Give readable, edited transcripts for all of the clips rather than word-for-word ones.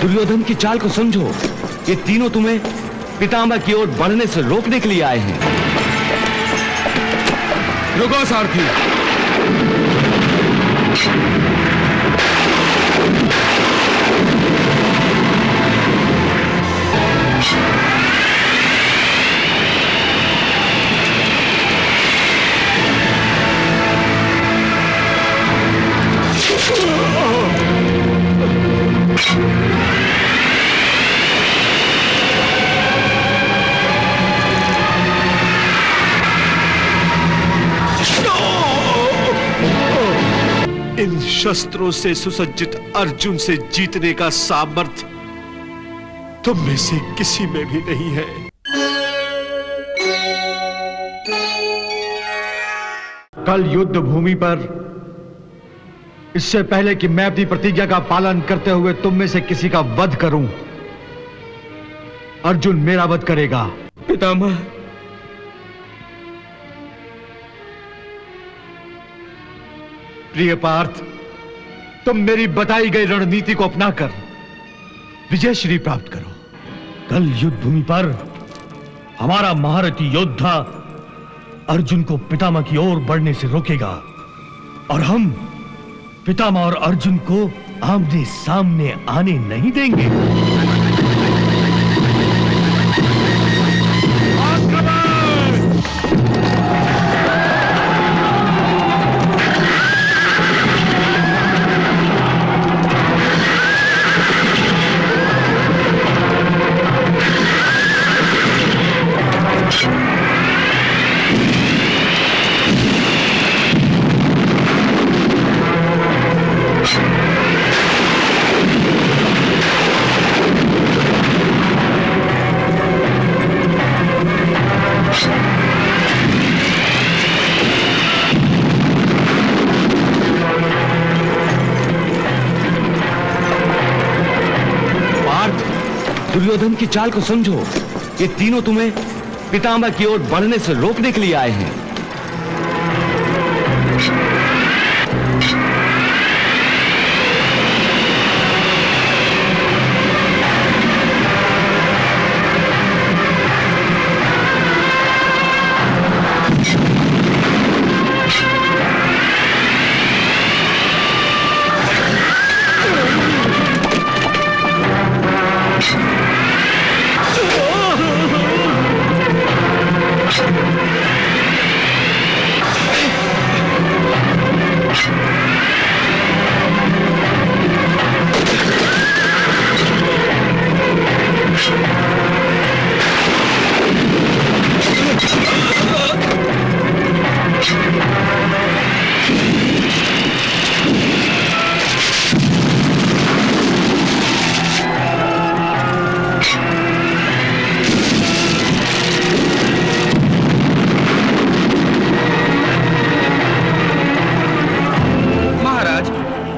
दुर्योधन की चाल को समझो। ये तीनों तुम्हें पितामह की ओर बढ़ने से रोकने के लिए आए हैं। रुको सारथी। इन शस्त्रों से सुसज्जित अर्जुन से जीतने का सामर्थ्य तुम में से किसी में भी नहीं है। कल युद्ध भूमि पर इससे पहले कि मैं अपनी प्रतिज्ञा का पालन करते हुए तुम में से किसी का वध करूं, अर्जुन मेरा वध करेगा। पितामह, प्रिय पार्थ, तुम मेरी बताई गई रणनीति को अपनाकर विजय श्री प्राप्त करो। कल युद्ध भूमि पर हमारा महारथी योद्धा अर्जुन को पितामह की ओर बढ़ने से रोकेगा और हम पितामह और अर्जुन को आमने सामने आने नहीं देंगे। दुर्योधन की चाल को समझो। ये तीनों तुम्हें पितामह की ओर बढ़ने से रोकने के लिए आए हैं।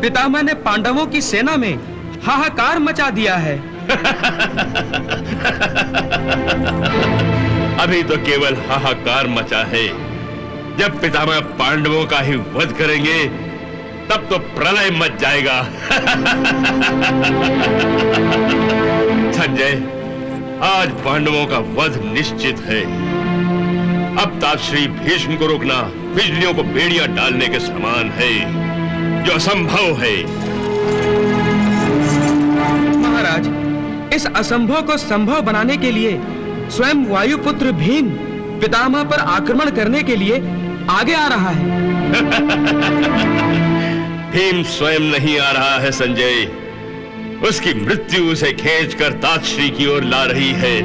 पितामह ने पांडवों की सेना में हाहाकार मचा दिया है। अभी तो केवल हाहाकार मचा है। जब पितामह पांडवों का ही वध करेंगे तब तो प्रलय मच जाएगा। संजय, आज पांडवों का वध निश्चित है। अब ताश्री भीष्म को रोकना बिजलियों को बेड़ियां डालने के समान है, जो असंभव है। महाराज, इस असंभव को संभव बनाने के लिए स्वयं वायुपुत्र भीम पितामह पर आक्रमण करने के लिए आगे आ रहा है। भीम स्वयं नहीं आ रहा है संजय, उसकी मृत्यु उसे खींचकर ताश्री की ओर ला रही है।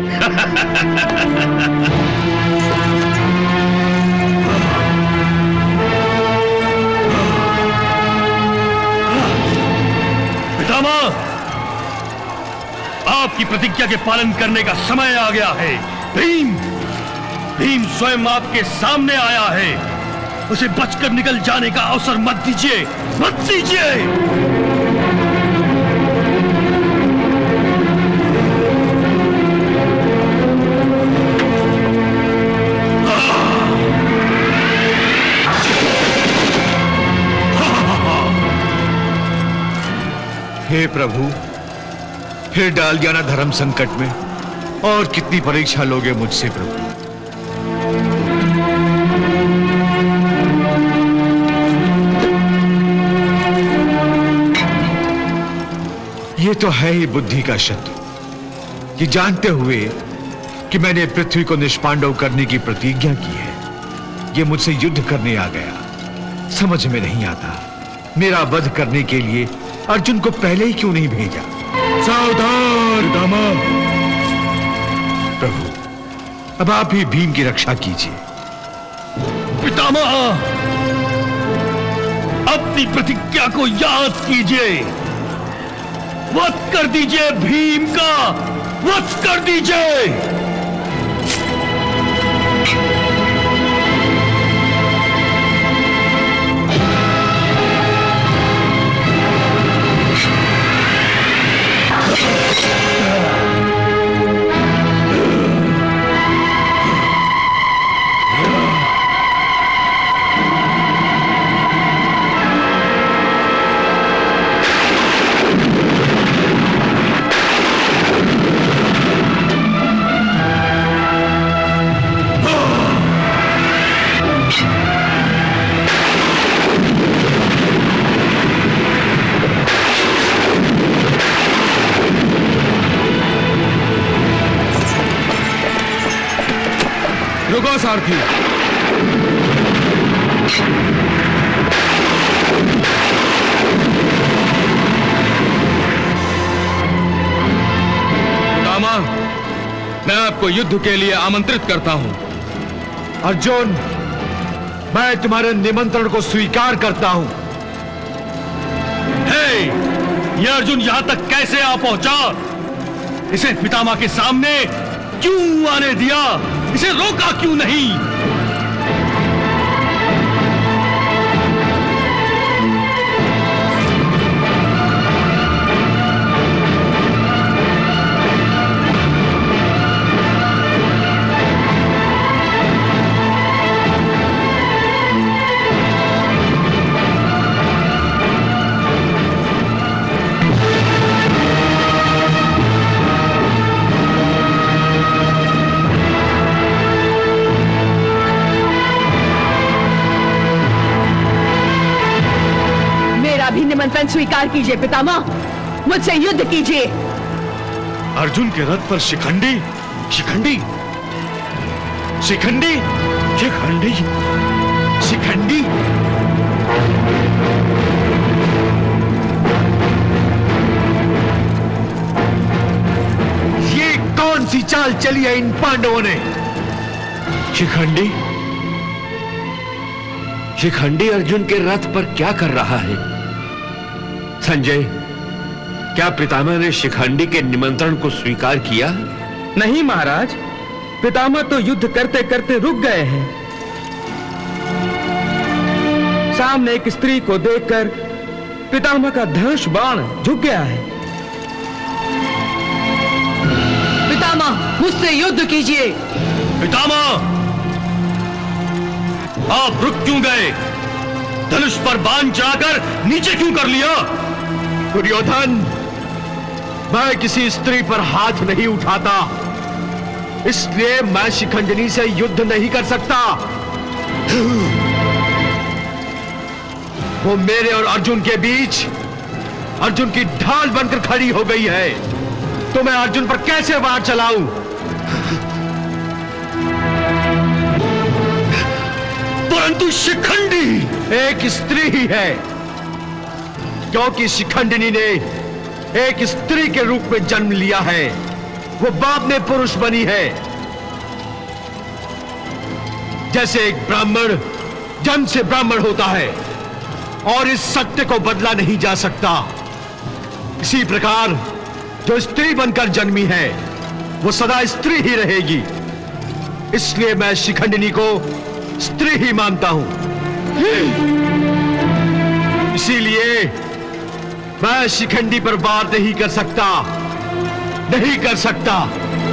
आपकी प्रतिज्ञा के पालन करने का समय आ गया है। भीम स्वयं आपके सामने आया है। उसे बचकर निकल जाने का अवसर मत दीजिए, मत दीजिए। हे प्रभु, फिर डाल दिया ना धर्म संकट में। और कितनी परीक्षा लोगे मुझसे प्रभु? ये तो है ही बुद्धि का शत्रु कि जानते हुए कि मैंने पृथ्वी को निष्पांडव करने की प्रतिज्ञा की है, ये मुझसे युद्ध करने आ गया। समझ में नहीं आता मेरा वध करने के लिए अर्जुन को पहले ही क्यों नहीं भेजा। सावधान दामा। प्रभु, अब आप ही भीम की रक्षा कीजिए। पितामह, अपनी प्रतिज्ञा को याद कीजिए। वध कर दीजिए भीम का, वध कर दीजिए। रुको सारथी। पितामह, मैं आपको युद्ध के लिए आमंत्रित करता हूं। अर्जुन, मैं तुम्हारे निमंत्रण को स्वीकार करता हूं। हे, ये अर्जुन यहां तक कैसे आ पहुंचा? इसे पितामह के सामने क्यों आने दिया? इसे रोका क्यों नहीं? निमंत्रण स्वीकार कीजिए पितामह, मुझसे युद्ध कीजिए। अर्जुन के रथ पर शिखंडी, शिखंडी, शिखंडी, शिखंडी, शिखंडी। ये कौन सी चाल चली है इन पांडवों ने? शिखंडी, शिखंडी अर्जुन के रथ पर क्या कर रहा है? संजय, क्या पितामह ने शिखंडी के निमंत्रण को स्वीकार किया? नहीं महाराज, पितामह तो युद्ध करते करते रुक गए हैं। सामने एक स्त्री को देखकर पितामह का धनुष बाण झुक गया है। पितामह, मुझसे युद्ध कीजिए। पितामह, आप रुक क्यों गए? धनुष पर बाण चढ़ाकर नीचे क्यों कर लिया? दुर्योधन, मैं किसी स्त्री पर हाथ नहीं उठाता, इसलिए मैं शिखंडिनी से युद्ध नहीं कर सकता। वो मेरे और अर्जुन के बीच अर्जुन की ढाल बनकर खड़ी हो गई है, तो मैं अर्जुन पर कैसे वार चलाऊं? परंतु शिखंडी एक स्त्री ही है, क्योंकि शिखंडिनी ने एक स्त्री के रूप में जन्म लिया है। वो बाप में पुरुष बनी है। जैसे एक ब्राह्मण जन्म से ब्राह्मण होता है और इस सत्य को बदला नहीं जा सकता, इसी प्रकार जो स्त्री बनकर जन्मी है वो सदा स्त्री ही रहेगी। इसलिए मैं शिखंडिनी को स्त्री ही मानता हूं। इसीलिए मैं शिखंडी पर वार नहीं कर सकता, नहीं कर सकता।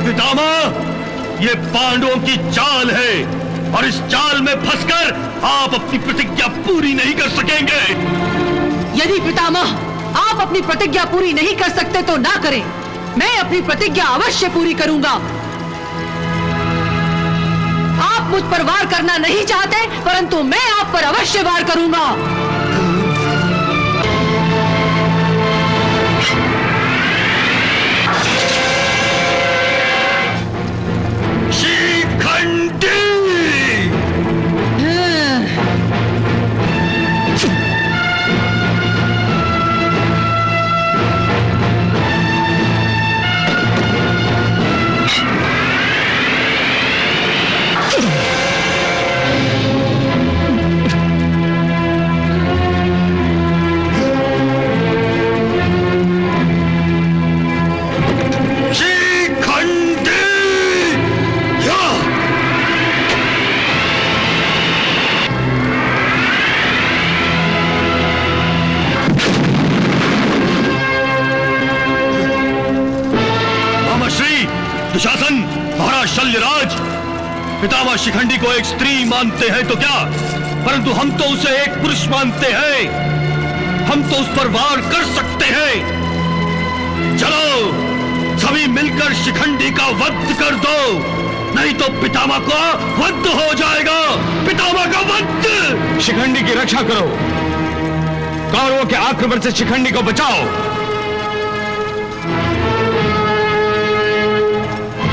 पितामह, ये पांडवों की चाल है और इस चाल में फंसकर आप अपनी प्रतिज्ञा पूरी नहीं कर सकेंगे। यदि पितामह आप अपनी प्रतिज्ञा पूरी नहीं कर सकते तो ना करें, मैं अपनी प्रतिज्ञा अवश्य पूरी करूंगा। आप मुझ पर वार करना नहीं चाहते, परंतु मैं आप पर अवश्य वार करूंगा। शिखंडी! दुशासन, महाराज शल्यराज, पितामह शिखंडी को एक स्त्री मानते हैं तो क्या, परंतु हम तो उसे एक पुरुष मानते हैं। हम तो उस पर वार कर सकते हैं। चलो सभी मिलकर शिखंडी का वध कर दो, नहीं तो पितामह का वध हो जाएगा। पितामह का वध! शिखंडी की रक्षा करो, कौरवों के आक्रमण से शिखंडी को बचाओ।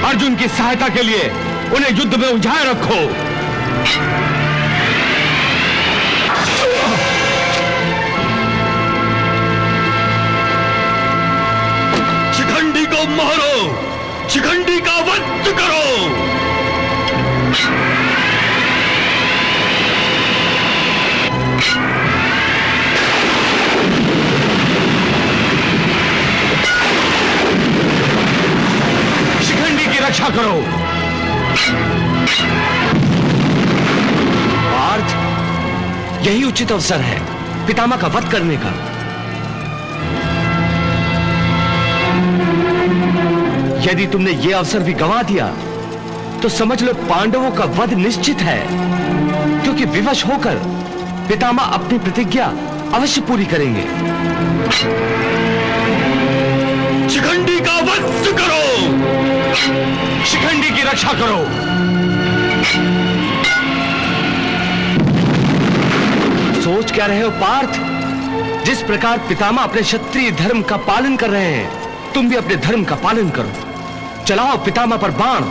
अर्जुन की सहायता के लिए उन्हें युद्ध में उलझाए रखो। शिखंडी को मारो, शिखंडी का वध करो। रक्षा करो। पार्थ, यही उचित अवसर है पितामह का वध करने का। यदि तुमने यह अवसर भी गंवा दिया तो समझ लो पांडवों का वध निश्चित है, क्योंकि विवश होकर पितामह अपनी प्रतिज्ञा अवश्य पूरी करेंगे। शिखंडी का वध करो, शिखंडी की रक्षा करो। सोच क्या रहे हो पार्थ? जिस प्रकार पितामह अपने क्षत्रिय धर्म का पालन कर रहे हैं, तुम भी अपने धर्म का पालन करो। चलाओ पितामह पर बाण,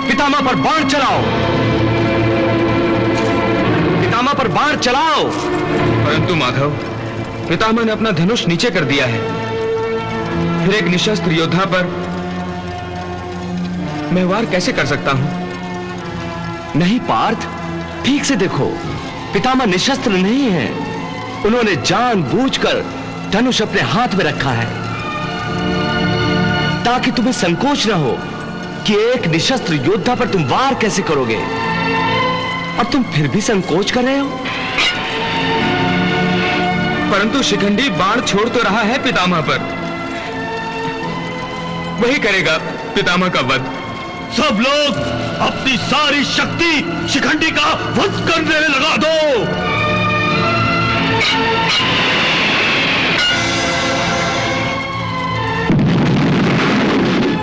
पितामह पर बाण चलाओ, पितामह पर बाण चलाओ। परंतु माधव, पितामह ने अपना धनुष नीचे कर दिया है, फिर एक निशस्त्र योद्धा पर मैं वार कैसे कर सकता हूं? नहीं पार्थ, ठीक से देखो, पितामह निशस्त्र नहीं है। उन्होंने जानबूझकर धनुष अपने हाथ में रखा है ताकि तुम्हें संकोच न हो कि एक निशस्त्र योद्धा पर तुम वार कैसे करोगे, और तुम फिर भी संकोच कर रहे हो। परंतु शिखंडी बाण छोड़ तो रहा है पितामह पर, वही करेगा पितामह का वध। सब लोग अपनी सारी शक्ति शिखंडी का वध करने में लगा दो।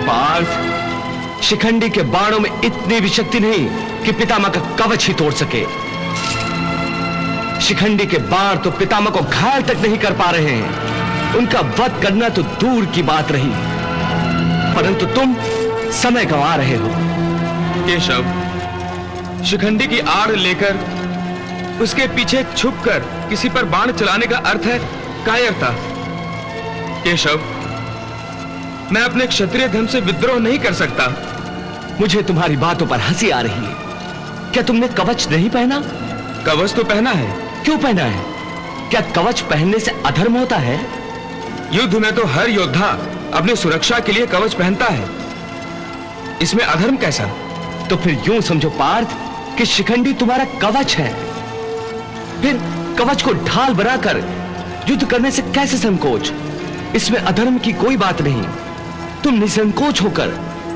पार्थ, शिखंडी के बाणों में इतनी भी शक्ति नहीं कि पितामह का कवच ही तोड़ सके। शिखंडी के बाण तो पितामह को घायल तक नहीं कर पा रहे हैं, उनका वध करना तो दूर की बात रही। परंतु तुम समय गंवा रहे हो। केशव, शिखंडी की आड़ लेकर उसके पीछे छुपकर किसी पर बाण चलाने का अर्थ है कायरता। केशव, मैं अपने क्षत्रिय धर्म से विद्रोह नहीं कर सकता। मुझे तुम्हारी बातों पर हंसी आ रही है। क्या तुमने कवच नहीं पहना? कवच तो पहना है। क्यों पहना है? क्या कवच पहनने से अधर्म होता है? युद्ध में तो हर योद्धा अपनी सुरक्षा के लिए कवच पहनता है, इसमें अधर्म कैसा? तो फिर यूं समझो पार्थ कि शिखंडी तुम्हारा कवच है, फिर कवच को ढाल बनाकर युद्ध करने से कैसे संकोच? इसमें अधर्म की कोई बात नहीं। तुम निसंकोच होकर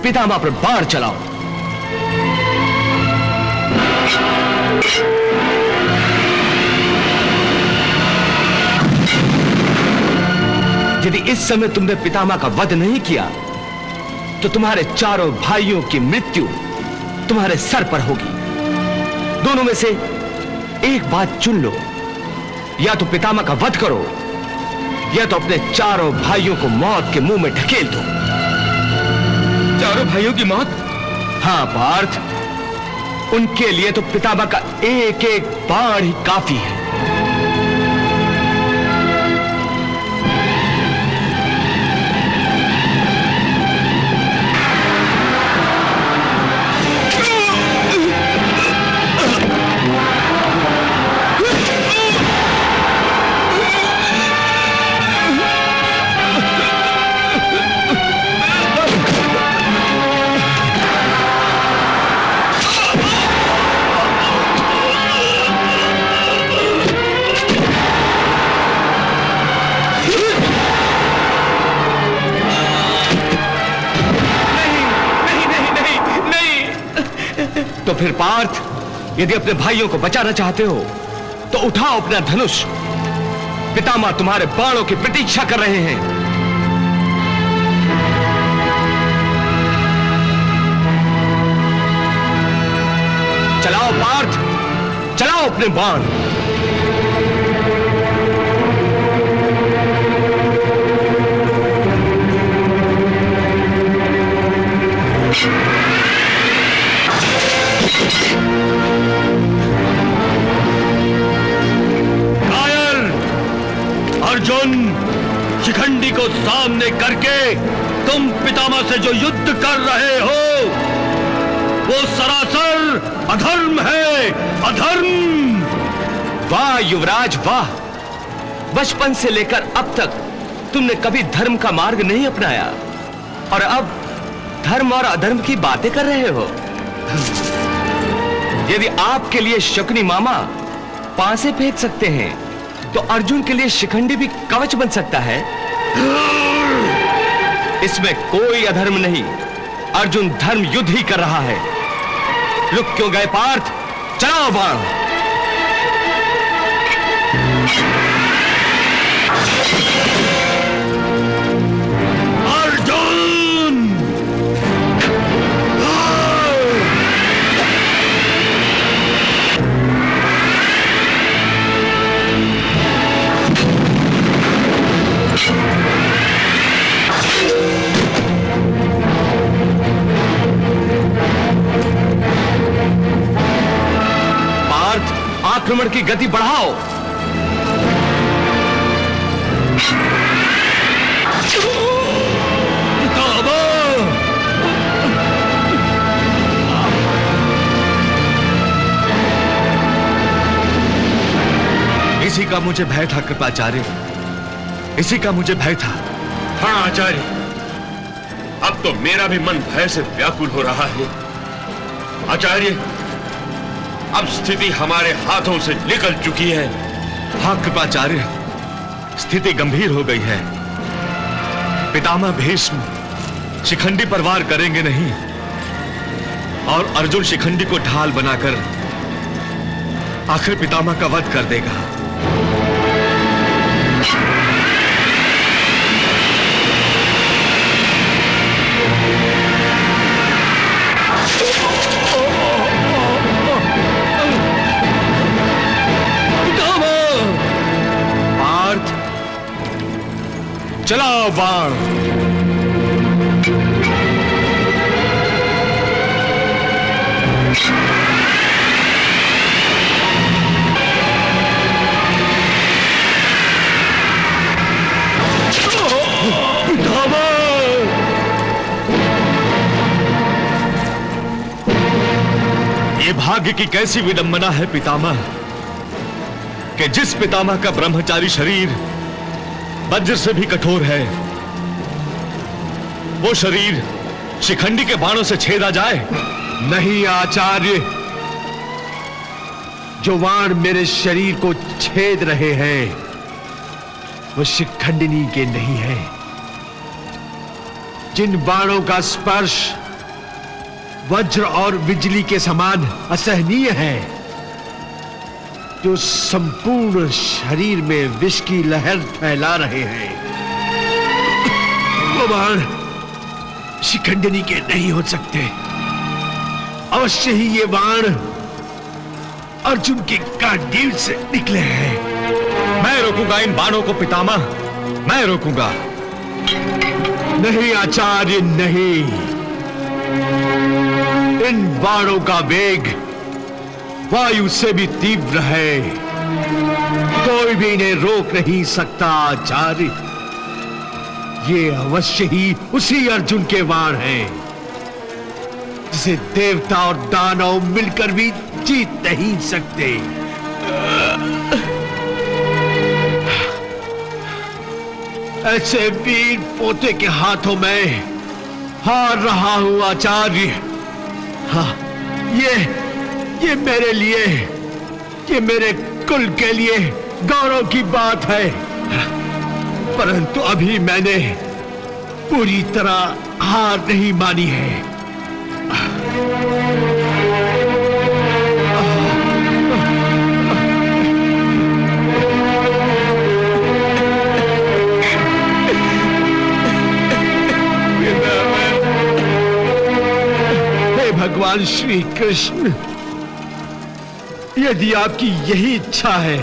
पितामह पर बाण चलाओ। यदि इस समय तुमने पितामह का वध नहीं किया तो तुम्हारे चारों भाइयों की मृत्यु तुम्हारे सर पर होगी। दोनों में से एक बात चुन लो, या तो पितामह का वध करो या तो अपने चारों भाइयों को मौत के मुंह में ढकेल दो। चारों भाइयों की मौत? हां पार्थ, उनके लिए तो पितामह का एक एक बाण ही काफी है। तो फिर पार्थ, यदि अपने भाइयों को बचाना चाहते हो तो उठाओ अपना धनुष। पितामह तुम्हारे बाणों की प्रतीक्षा कर रहे हैं। चलाओ पार्थ, चलाओ अपने बाण। अर्जुन, शिखंडी को सामने करके तुम पितामह से जो युद्ध कर रहे हो वो सरासर अधर्म है, अधर्म। वाह युवराज वाह, बचपन से लेकर अब तक तुमने कभी धर्म का मार्ग नहीं अपनाया और अब धर्म और अधर्म की बातें कर रहे हो। यदि आपके लिए शकुनी मामा पांसे फेंक सकते हैं तो अर्जुन के लिए शिखंडी भी कवच बन सकता है। इसमें कोई अधर्म नहीं, अर्जुन धर्म युद्ध ही कर रहा है। रुक क्यों गए पार्थ, चलाओ बाण। अर्जुन! पार्थ, आक्रमण की गति बढ़ाओ। इसी का मुझे भय था कृपाचार्य, इसी का मुझे भय था। हाँ आचार्य, अब तो मेरा भी मन भय से व्याकुल हो रहा है। आचार्य, अब स्थिति हमारे हाथों से निकल चुकी है। हाँ कृपाचार्य, स्थिति गंभीर हो गई है। पितामह भीष्म शिखंडी पर वार करेंगे नहीं और अर्जुन शिखंडी को ढाल बनाकर आखिर पितामह का वध कर देगा। पार्थ, चलाओ बाण। ये भाग्य की कैसी विडंबना है पितामह कि जिस पितामह का ब्रह्मचारी शरीर वज्र से भी कठोर है, वो शरीर शिखंडी के बाणों से छेदा जाए। नहीं आचार्य, जो बाण मेरे शरीर को छेद रहे हैं वो शिखंडिनी के नहीं है। जिन बाणों का स्पर्श वज्र और बिजली के समान असहनीय है, जो संपूर्ण शरीर में विष की लहर फैला रहे हैं, वो बाण शिखंडिनी के नहीं हो सकते। अवश्य ही ये बाण अर्जुन के गांडीव से निकले हैं। मैं रोकूंगा इन बाणों को पितामह, मैं रोकूंगा। नहीं आचार्य, नहीं। इन बाणों का वेग वायु से भी तीव्र है, कोई भी इन्हें रोक नहीं सकता आचार्य। ये अवश्य ही उसी अर्जुन के बाण हैं, जिसे देवता और दानव मिलकर भी जीत नहीं सकते। ऐसे वीर पोते के हाथों में हार रहा हूं आचार्य। हाँ, ये मेरे लिए, ये मेरे कुल के लिए गौरव की बात है। परंतु अभी मैंने पूरी तरह हार नहीं मानी है। हे भगवान श्री कृष्ण, यदि आपकी यही इच्छा है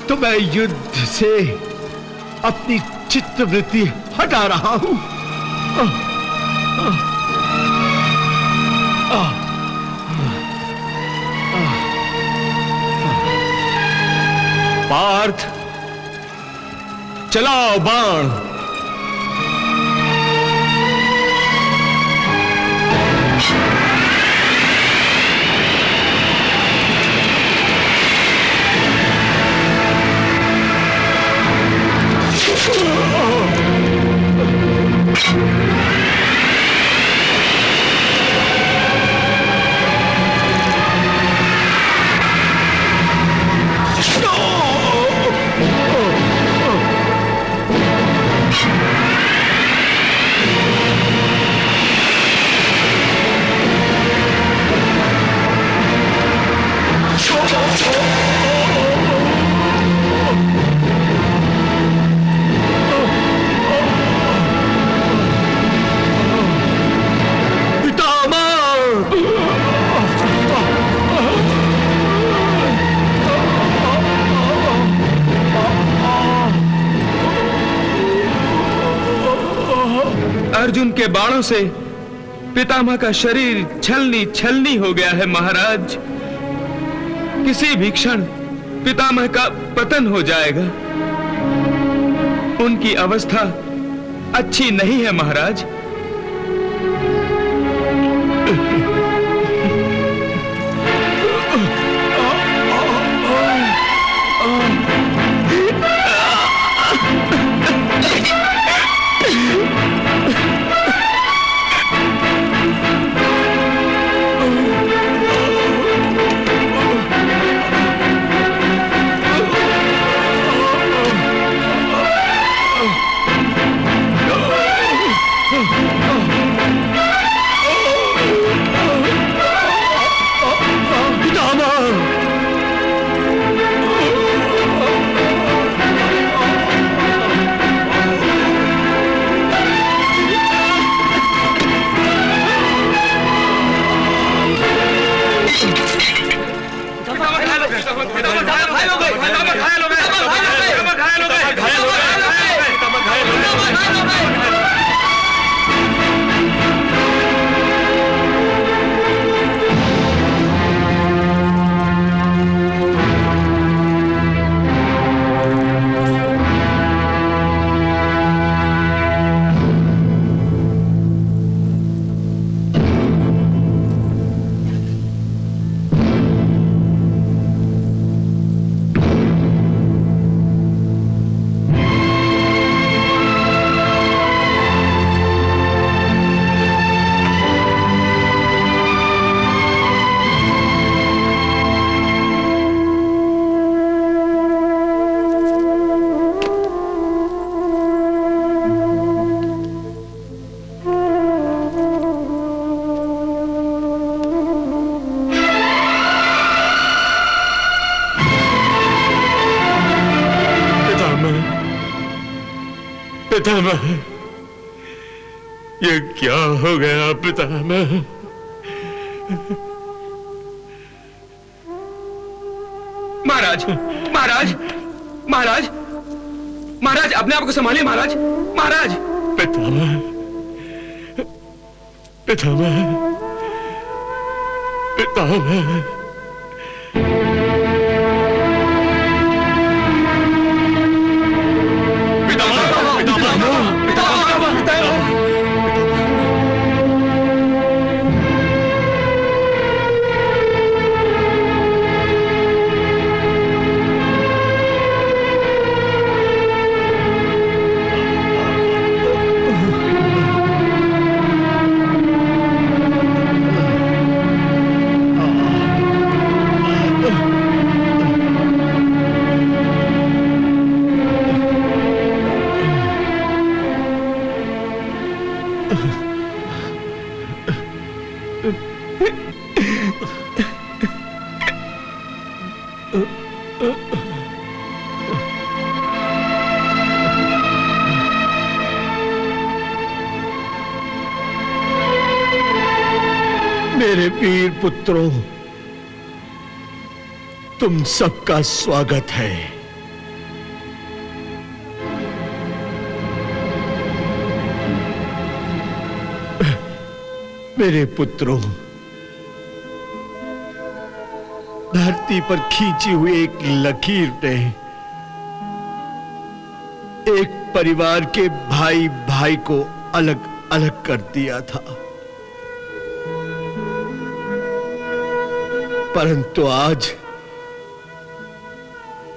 तो मैं युद्ध से अपनी चित्तवृत्ति हटा रहा हूं। पार्थ, चलाओ बाण। अर्जुन के बाणों से पितामह का शरीर छलनी छलनी हो गया है महाराज। किसी भी क्षण पितामह का पतन हो जाएगा। उनकी अवस्था अच्छी नहीं है महाराज। ये क्या हो गया पितामह? महाराज, महाराज, महाराज, महाराज, अपने आप को संभालिए महाराज, महाराज। पितामह, पितामह, पितामह। मेरे वीर पुत्रों, तुम सबका स्वागत है। मेरे पुत्रों, धरती पर खींची हुई एक लकीर ने एक परिवार के भाई भाई को अलग अलग कर दिया था, परंतु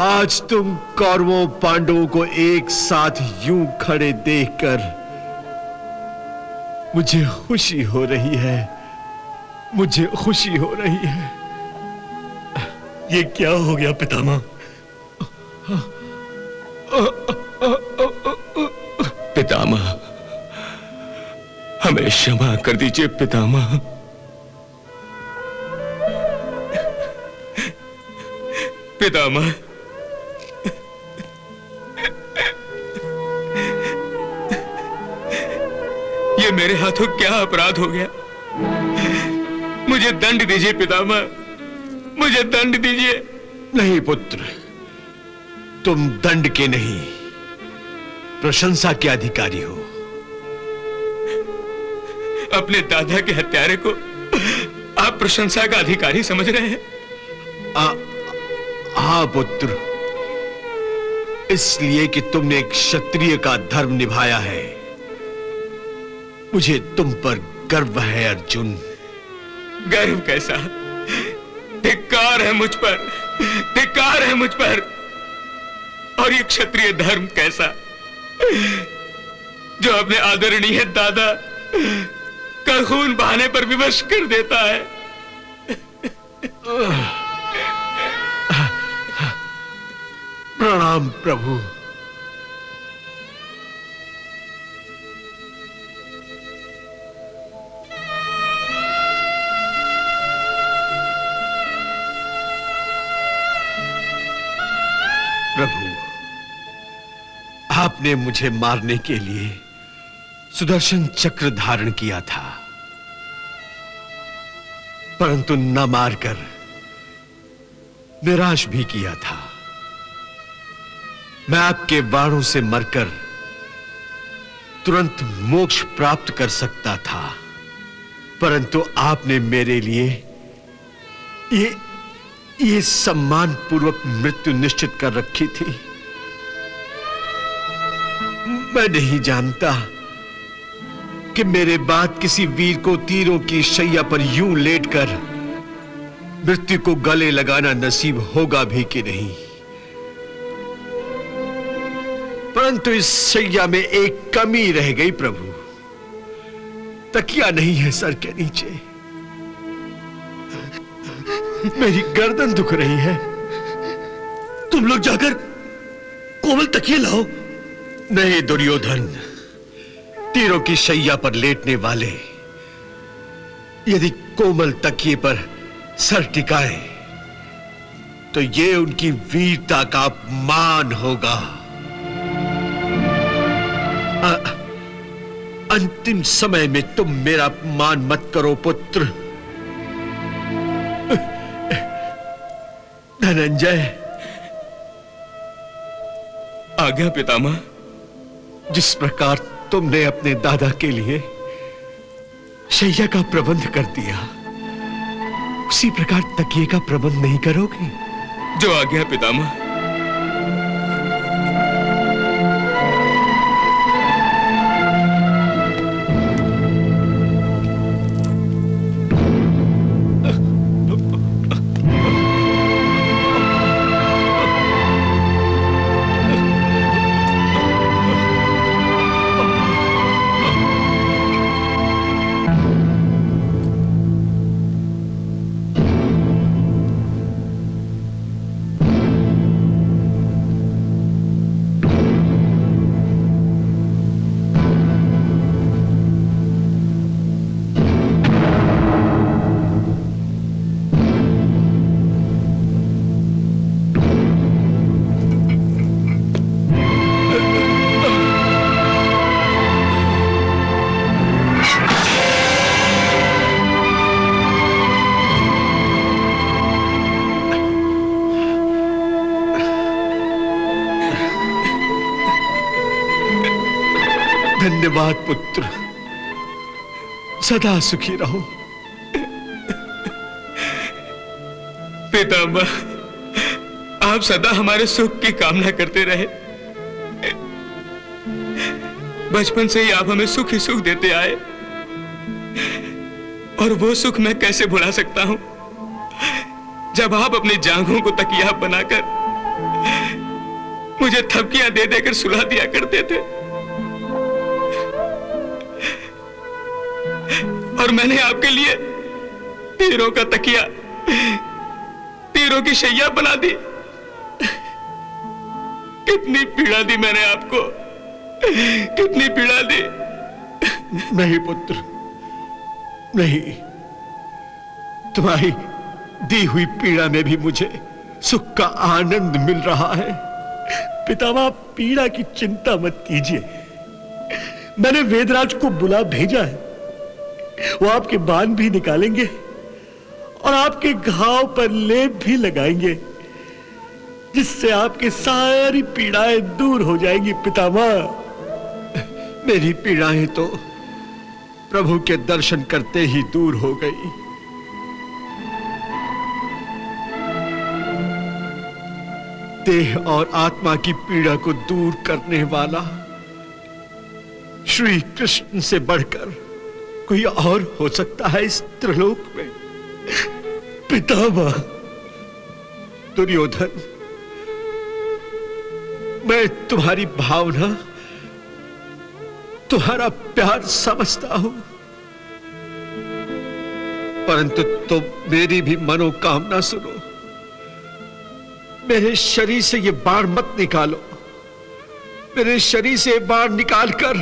आज तुम कौरवों पांडवों को एक साथ यूं खड़े देखकर मुझे खुशी हो रही है, मुझे खुशी हो रही है। ये क्या हो गया पितामह? पितामह, हमें क्षमा कर दीजिए पितामह। पितामह, ये मेरे हाथों क्या अपराध हो गया? मुझे दंड दीजिए पितामह, मुझे दंड दीजिए। नहीं पुत्र, तुम दंड के नहीं, प्रशंसा के अधिकारी हो। अपने दादा के हत्यारे को आप प्रशंसा का अधिकारी समझ रहे हैं? हाँ पुत्र, इसलिए कि तुमने एक क्षत्रिय का धर्म निभाया है। मुझे तुम पर गर्व है अर्जुन। गर्व कैसा? धिक्कार है मुझ पर, धिक्कार है मुझ पर। और ये क्षत्रिय धर्म कैसा, जो अपने आदरणीय दादा का खून बहाने पर विवश कर देता है। प्रणाम प्रभु। प्रभु, आपने मुझे मारने के लिए सुदर्शन चक्र धारण किया था, परंतु न मारकर निराश भी किया था। मैं आपके बाणों से मरकर तुरंत मोक्ष प्राप्त कर सकता था, परंतु आपने मेरे लिए ये सम्मान पूर्वक मृत्यु निश्चित कर रखी थी। मैं नहीं जानता कि मेरे बाद किसी वीर को तीरों की शैया पर यूं लेटकर मृत्यु को गले लगाना नसीब होगा भी कि नहीं, परंतु इस शैया में एक कमी रह गई प्रभु। तकिया नहीं है सर के नीचे। मेरी गर्दन दुख रही है। तुम लोग जाकर कोमल तकिए लाओ। नहीं दुर्योधन, तीरों की शैया पर लेटने वाले यदि कोमल तकिए पर सर टिकाए तो ये उनकी वीरता का अपमान होगा। अंतिम समय में तुम मेरा अपमान मत करो पुत्र। धनंजय, आज्ञा पितामह। जिस प्रकार तुमने अपने दादा के लिए शैया का प्रबंध कर दिया, उसी प्रकार तकिए का प्रबंध नहीं करोगे? जो आज्ञा पितामह। धन्यवाद पुत्र, सदा सुखी रहो। पितामह, आप सदा हमारे सुख की कामना करते रहे। बचपन से ही आप हमें सुख ही सुख देते आए, और वो सुख मैं कैसे भुला सकता हूं, जब आप अपनी जांघों को तकिया बनाकर मुझे थपकियां दे देकर सुला दिया करते थे। और मैंने आपके लिए तीरों का तकिया, तीरों की शैया बना दी। कितनी पीड़ा दी मैंने आपको, कितनी पीड़ा दी। नहीं पुत्र, नहीं, तुम्हारी दी हुई पीड़ा में भी मुझे सुख का आनंद मिल रहा है। पितामह, पीड़ा की चिंता मत कीजिए। मैंने वेदराज को बुला भेजा है, वो आपके बाण भी निकालेंगे और आपके घाव पर लेप भी लगाएंगे, जिससे आपकी सारी पीड़ाएं दूर हो जाएंगी। पितामह, मेरी पीड़ाएं तो प्रभु के दर्शन करते ही दूर हो गई। देह और आत्मा की पीड़ा को दूर करने वाला श्री कृष्ण से बढ़कर कोई और हो सकता है इस त्रिलोक में? पितामह, दुर्योधन, मैं तुम्हारी भावना, तुम्हारा प्यार समझता हूं, परंतु तुम मेरी भी मनोकामना सुनो। मेरे शरीर से ये बाण मत निकालो। मेरे शरीर से बाण निकालकर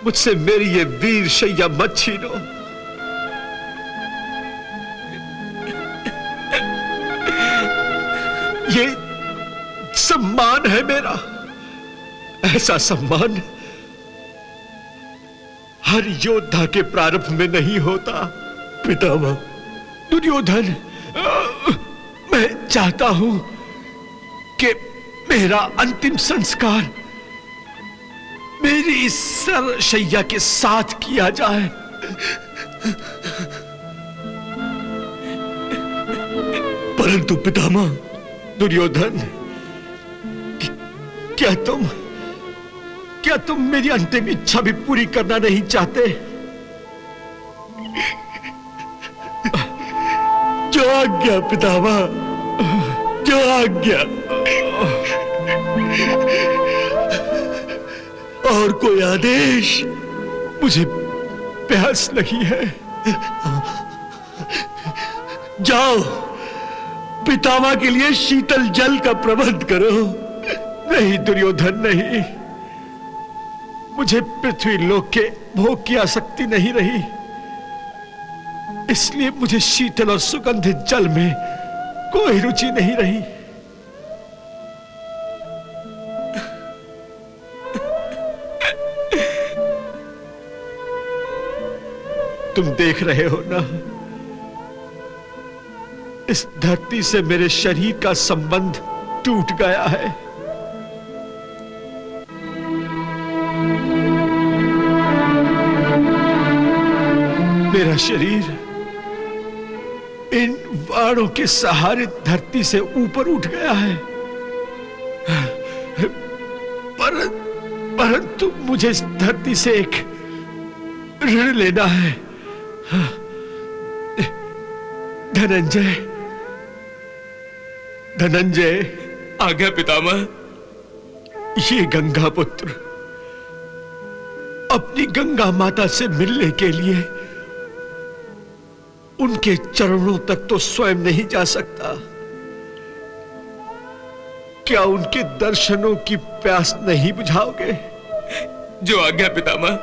मुझसे मेरी ये वीर शैया मत छीनो। ये सम्मान है मेरा, ऐसा सम्मान हर योद्धा के प्रारंभ में नहीं होता। पितामह, दुर्योधन, मैं चाहता हूं कि मेरा अंतिम संस्कार मेरी इस शैया के साथ किया जाए। परंतु पितामह, दुर्योधन, क्या तुम मेरी अंतिम इच्छा भी पूरी करना नहीं चाहते? जो आज्ञा पितामह, जो आज्ञा। और कोई आदेश? मुझे प्यास लगी है। जाओ, पितामह के लिए शीतल जल का प्रबंध करो। नहीं दुर्योधन, नहीं, मुझे पृथ्वी लोक के भोग की आसक्ति नहीं रही, इसलिए मुझे शीतल और सुगंधित जल में कोई रुचि नहीं रही। तुम देख रहे हो ना, इस धरती से मेरे शरीर का संबंध टूट गया है। मेरा शरीर इन बाणों के सहारे धरती से ऊपर उठ गया है, परंतु मुझे इस धरती से एक ऋण लेना है। धनंजय, धनंजय। आज्ञा पितामह। ये गंगा पुत्र अपनी गंगा माता से मिलने के लिए उनके चरणों तक तो स्वयं नहीं जा सकता। क्या उनके दर्शनों की प्यास नहीं बुझाओगे? जो आज्ञा पितामह।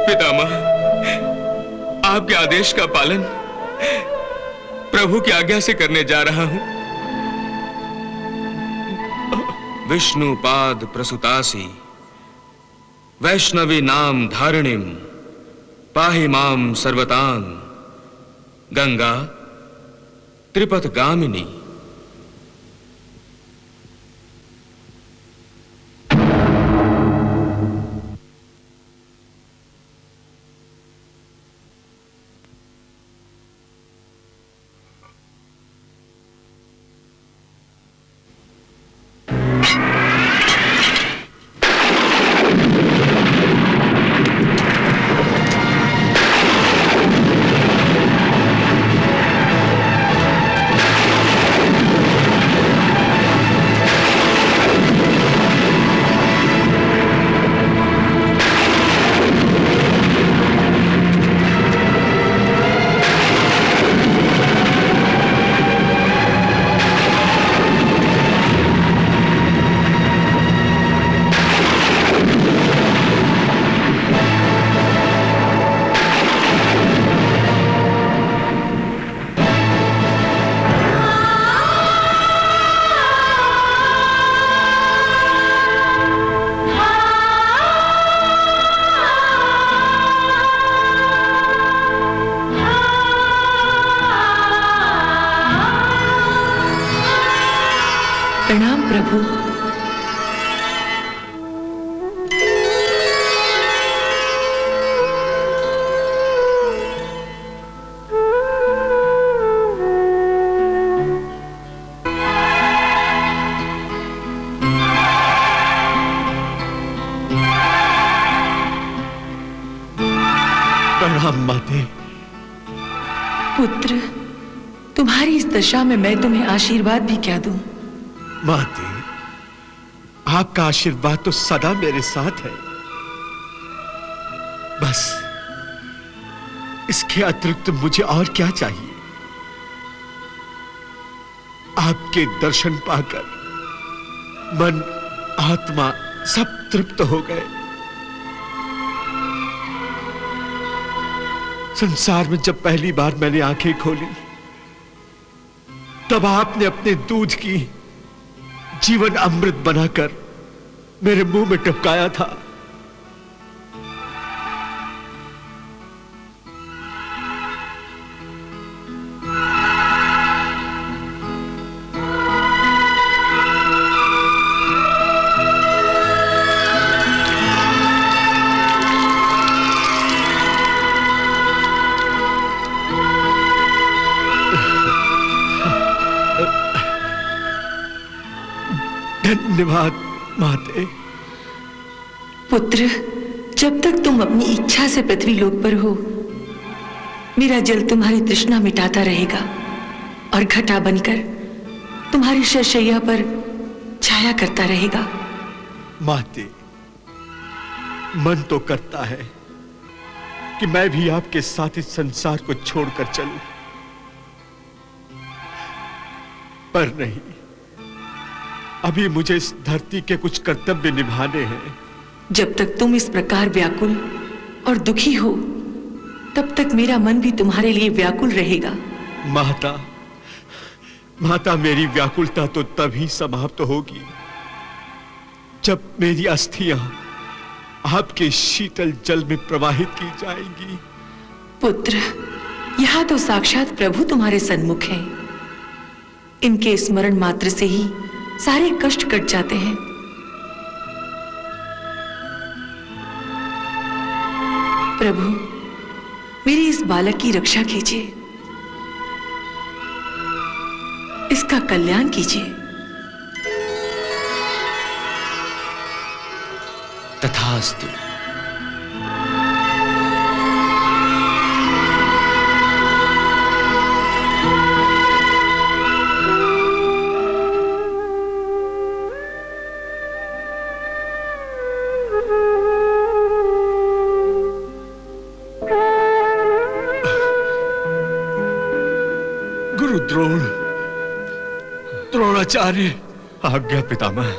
पितामह, आपके आदेश का पालन प्रभु की आज्ञा से करने जा रहा हूं। विष्णु पाद प्रसुतासी वैष्णवी नाम धारिणीम पाहि माम सर्वतां गंगा त्रिपथ गामिनी। प्रणाम प्रभु। प्रणाम माते। पुत्र, तुम्हारी इस दशा में मैं तुम्हें आशीर्वाद भी क्या दूं? माते, आपका आशीर्वाद तो सदा मेरे साथ है। बस इसके अतिरिक्त मुझे और क्या चाहिए? आपके दर्शन पाकर मन आत्मा सब तृप्त हो गए। संसार में जब पहली बार मैंने आंखें खोली, तब आपने अपने दूध की जीवन अमृत बनाकर मेरे मुंह में टपकाया था। धन्यवाद माते। पुत्र, जब तक तुम अपनी इच्छा से पृथ्वी लोक पर हो, मेरा जल तुम्हारी तृष्णा मिटाता रहेगा और घटा बनकर तुम्हारी शैया पर छाया करता रहेगा। माते, मन तो करता है कि मैं भी आपके साथ इस संसार को छोड़कर चलूं, पर नहीं। अभी मुझे इस धरती के कुछ कर्तव्य निभाने हैं। जब तक तुम इस प्रकार व्याकुल और दुखी हो, तब तक मेरा मन भी तुम्हारे लिए व्याकुल रहेगा। माता, मेरी व्याकुलता तो तभी समाप्त होगी जब मेरी अस्थियां आपके शीतल जल में प्रवाहित की जाएंगी। पुत्र, यहाँ तो साक्षात प्रभु तुम्हारे सन्मुख हैं। इनके स्मरण मात्र से ही सारे कष्ट कट जाते हैं। प्रभु, मेरी इस बालक की रक्षा कीजिए, इसका कल्याण कीजिए। तथास्तु। गुरु द्रोणाचार्य। आज्ञा पितामह।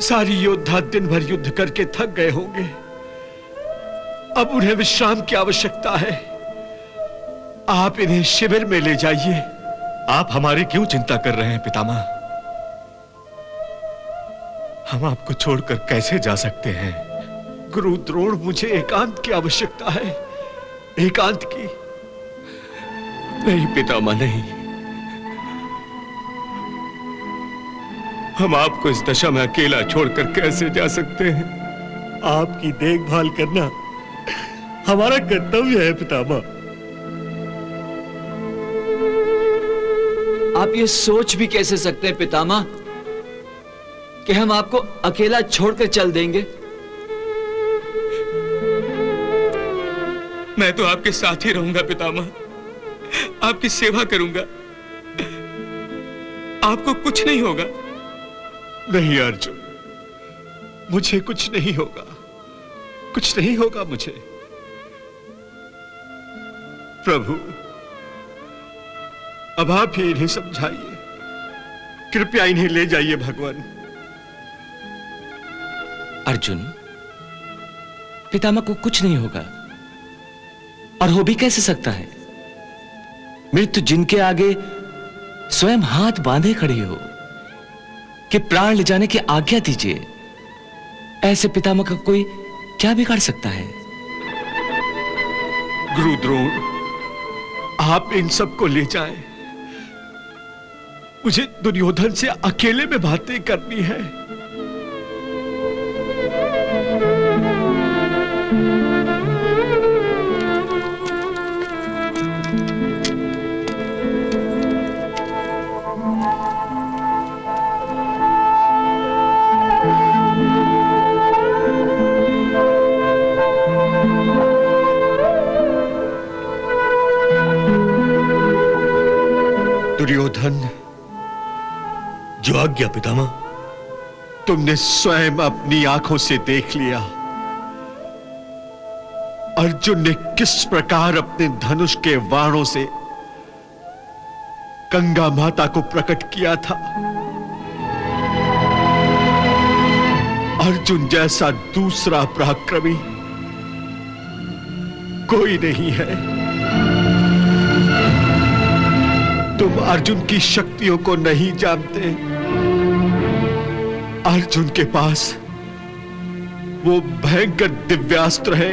सारी योद्धा दिन भर युद्ध करके थक गए होंगे, अब उन्हें विश्राम की आवश्यकता है। आप इन्हें शिविर में ले जाइए। आप हमारी क्यों चिंता कर रहे हैं पितामह? हम आपको छोड़कर कैसे जा सकते हैं? गुरु द्रोण, मुझे एकांत की आवश्यकता है, एकांत की। नहीं पितामह, नहीं। हम आपको इस दशा में अकेला छोड़कर कैसे जा सकते हैं? आपकी देखभाल करना हमारा कर्तव्य है पितामह। आप ये सोच भी कैसे सकते हैं पितामह कि हम आपको अकेला छोड़कर चल देंगे? मैं तो आपके साथ ही रहूंगा पितामह, आपकी सेवा करूंगा, आपको कुछ नहीं होगा। नहीं अर्जुन, मुझे कुछ नहीं होगा, कुछ नहीं होगा मुझे। प्रभु, अब आप ही इन्हें समझाइए, कृपया इन्हें ले जाइए भगवान। अर्जुन, पितामह को कुछ नहीं होगा, और हो भी कैसे सकता है? मृत्यु जिनके आगे स्वयं हाथ बांधे खड़ी हो कि प्राण ले जाने की आज्ञा दीजिए, ऐसे पितामह का कोई क्या बिगाड़ सकता है? गुरु द्रोण, आप इन सबको ले जाएं। मुझे दुर्योधन से अकेले में बातें करनी है। दुर्योधन, जो आज्ञा पितामह। तुमने स्वयं अपनी आंखों से देख लिया अर्जुन ने किस प्रकार अपने धनुष के बाणों से गंगा माता को प्रकट किया था। अर्जुन जैसा दूसरा पराक्रमी कोई नहीं है। तुम अर्जुन की शक्तियों को नहीं जानते। अर्जुन के पास वो भयंकर दिव्यास्त्र है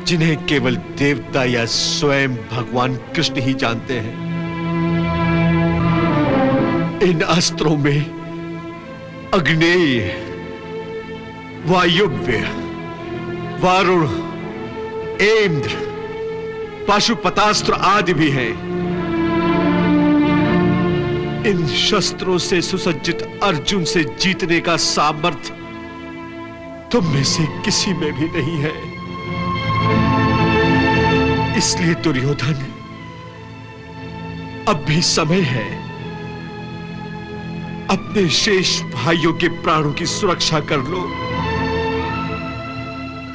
जिन्हें केवल देवता या स्वयं भगवान कृष्ण ही जानते हैं। इन अस्त्रों में अग्नेय, वायुव्य, वारुण, इंद्र, पाशुपतास्त्र आदि भी हैं। इन शस्त्रों से सुसज्जित अर्जुन से जीतने का सामर्थ्य तुम में से किसी में भी नहीं है। इसलिए दुर्योधन, अब भी समय है। अपने शेष भाइयों के प्राणों की सुरक्षा कर लो,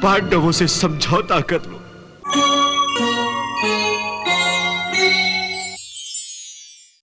पांडवों से समझौता कर लो।